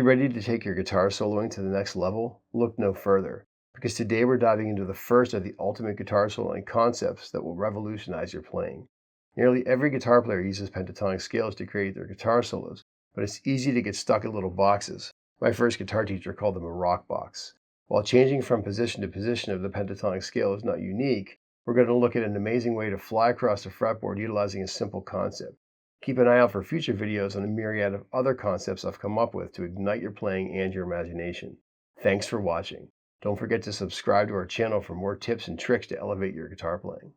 ready to take your guitar soloing to the next level? Look no further, because today we're diving into the first of the ultimate guitar soloing concepts that will revolutionize your playing. Nearly every guitar player uses pentatonic scales to create their guitar solos, but it's easy to get stuck in little boxes. My first guitar teacher called them a rock box. While changing from position to position of the pentatonic scale is not unique, we're going to look at an amazing way to fly across the fretboard utilizing a simple concept. Keep an eye out for future videos on a myriad of other concepts I've come up with to ignite your playing and your imagination. Thanks for watching. Don't forget to subscribe to our channel for more tips and tricks to elevate your guitar playing.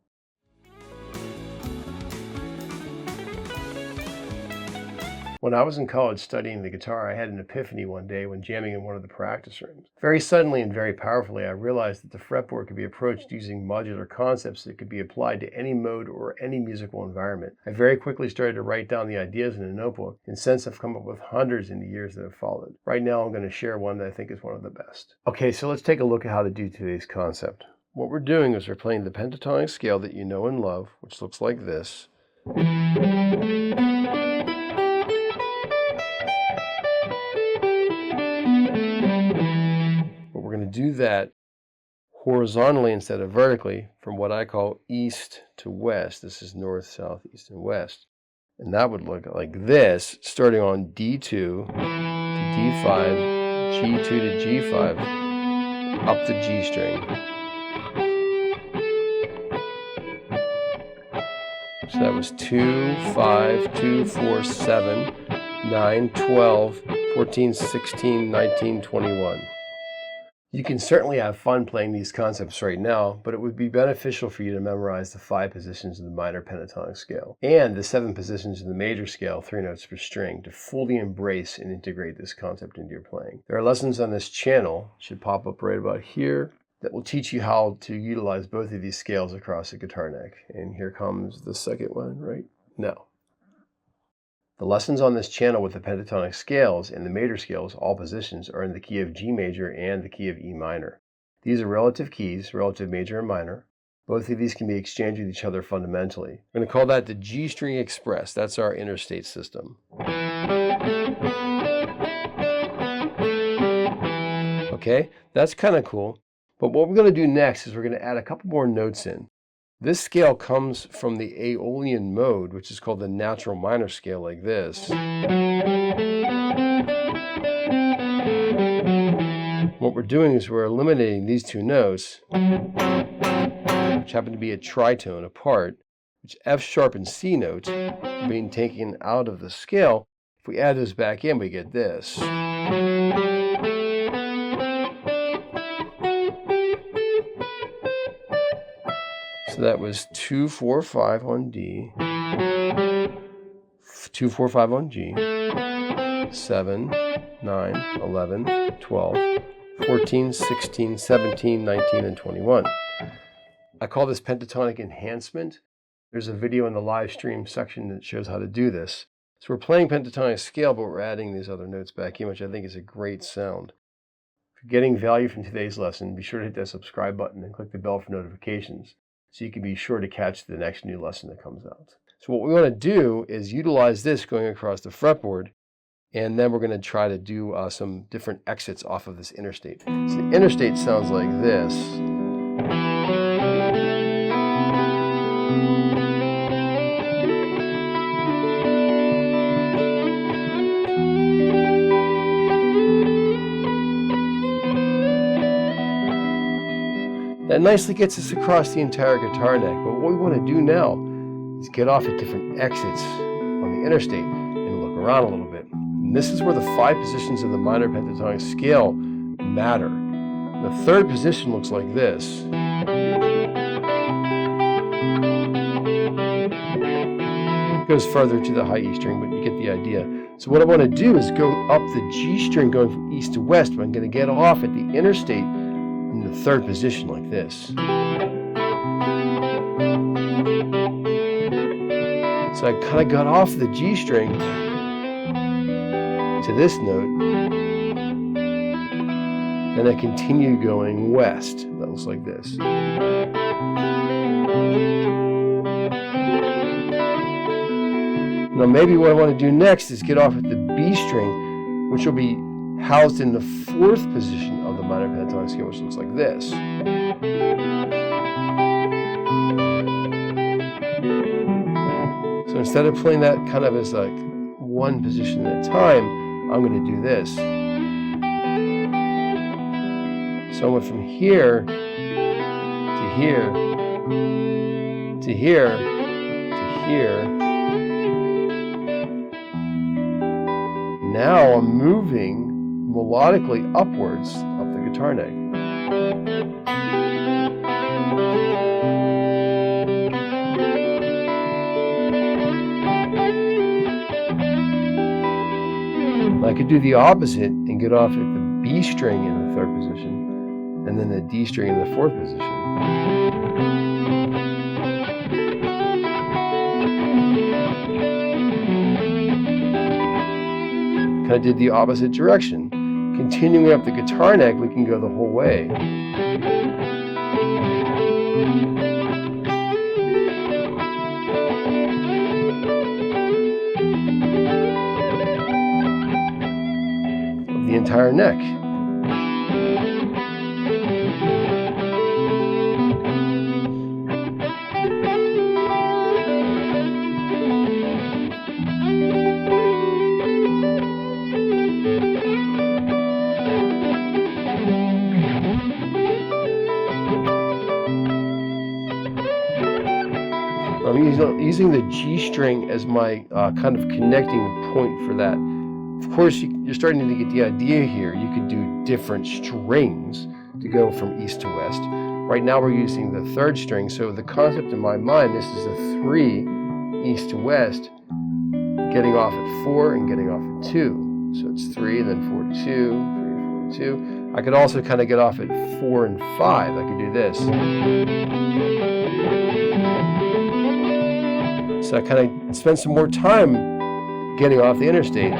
When I was in college studying the guitar, I had an epiphany one day when jamming in one of the practice rooms. Very suddenly and very powerfully, I realized that the fretboard could be approached using modular concepts that could be applied to any mode or any musical environment. I very quickly started to write down the ideas in a notebook, and since I've come up with hundreds in the years that have followed. Right now, I'm going to share one that I think is one of the best. Okay, so let's take a look at how to do today's concept. What we're doing is we're playing the pentatonic scale that you know and love, which looks like this. We're going to do that horizontally instead of vertically from what I call east to west. This is north, south, east, and west. And that would look like this, starting on D2 to D5, G2 to G5, up the G string. So that was 2, 5, 2, 4, 7, 9, 12, 14, 16, 19, 21. You can certainly have fun playing these concepts right now, but it would be beneficial for you to memorize the 5 positions of the minor pentatonic scale and the 7 positions of the major scale, 3 notes per string, to fully embrace and integrate this concept into your playing. There are lessons on this channel, should pop up right about here, that will teach you how to utilize both of these scales across the guitar neck. And here comes the second one right now. The lessons on this channel with the pentatonic scales and the major scales, all positions, are in the key of G major and the key of E minor. These are relative keys, relative major and minor. Both of these can be exchanged with each other fundamentally. We're going to call that the G string express. That's our interstate system. Okay, that's kind of cool. But what we're going to do next is we're going to add a couple more notes in. This scale comes from the Aeolian mode, which is called the natural minor scale, like this. What we're doing is we're eliminating these 2 notes, which happen to be a tritone apart, which F sharp and C notes being taken out of the scale. If we add those back in, we get this. So that was 2, 4, 5 on D, 2, 4, 5 on G, 7, 9, 11, 12, 14, 16, 17, 19, and 21. I call this pentatonic enhancement. There's a video in the live stream section that shows how to do this. So we're playing pentatonic scale, but we're adding these other notes back in, which I think is a great sound. If you're getting value from today's lesson, be sure to hit that subscribe button and click the bell for notifications, so you can be sure to catch the next new lesson that comes out. So what we want to do is utilize this going across the fretboard, and then we're going to try to do some different exits off of this interstate. So the interstate sounds like this. That nicely gets us across the entire guitar neck, but what we want to do now is get off at different exits on the interstate and look around a little bit. And this is where the 5 positions of the minor pentatonic scale matter. The 3rd position looks like this. It goes further to the high E string, but you get the idea. So what I want to do is go up the G string going from east to west, but I'm going to get off at the interstate in the 3rd position like this. So I kind of got off the G string to this note, and I continue going west. That looks like this. Now maybe what I want to do next is get off at the B string, which will be housed in the fourth position of the minor pentatonic scale, which looks like this. So instead of playing that kind of as like one position at a time, I'm going to do this. So I went from here to here to here to here. Now I'm moving melodically upwards up the guitar neck. I could do the opposite and get off at the B string in the third position and then the D string in the fourth position. Kind of did the opposite direction. Continuing up the guitar neck, we can go the whole way. The entire neck. I'm using the G string as my kind of connecting point for that. Of course, you're starting to get the idea here. You could do different strings to go from east to west. Right now we're using the third string, so the concept in my mind, this is a 3 east to west, getting off at 4 and getting off at 2. So it's 3 and then 4 to 2, 3 to 4 to 2. I could also kind of get off at 4 and 5. I could do this. So I kind of spent some more time getting off the interstate.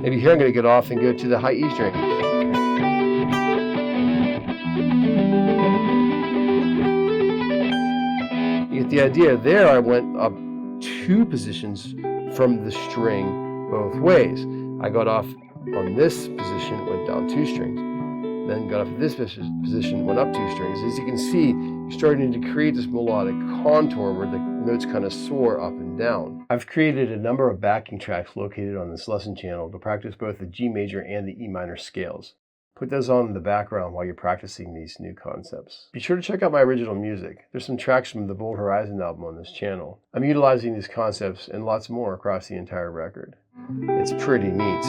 Maybe here I'm going to get off and go to the high E string. You get the idea. There I went up 2 positions from the string both ways. I got off on this position, went down 2 strings. Then got off at this position, went up 2 strings. As you can see, you're starting to create this melodic contour where the notes kind of soar up and down. I've created a number of backing tracks located on this lesson channel to practice both the G major and the E minor scales. Put those on in the background while you're practicing these new concepts. Be sure to check out my original music. There's some tracks from the Bold Horizon album on this channel. I'm utilizing these concepts and lots more across the entire record. It's pretty neat.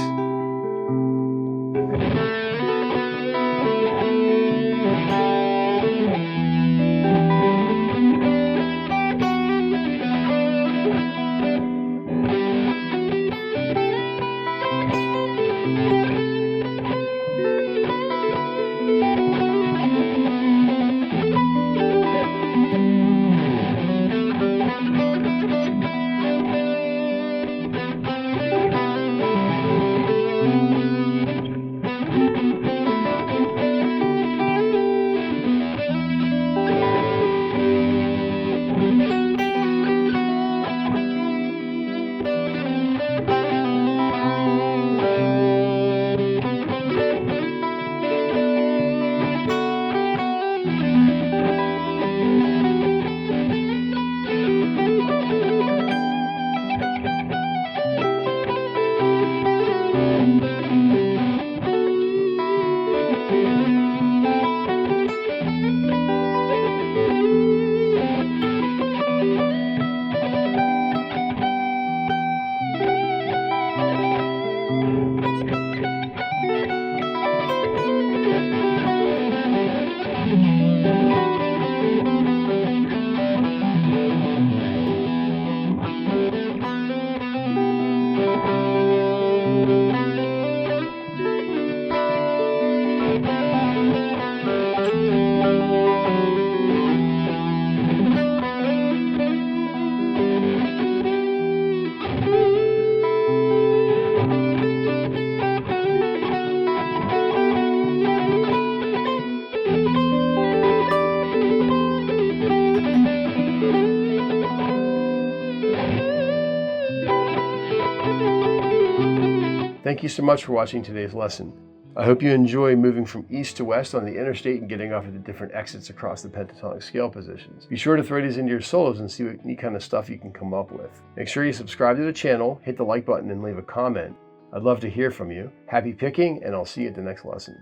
Thank you so much for watching today's lesson. I hope you enjoy moving from east to west on the interstate and getting off at the different exits across the pentatonic scale positions. Be sure to throw these into your solos and see what neat kind of stuff you can come up with. Make sure you subscribe to the channel, hit the like button, and leave a comment. I'd love to hear from you. Happy picking, and I'll see you at the next lesson.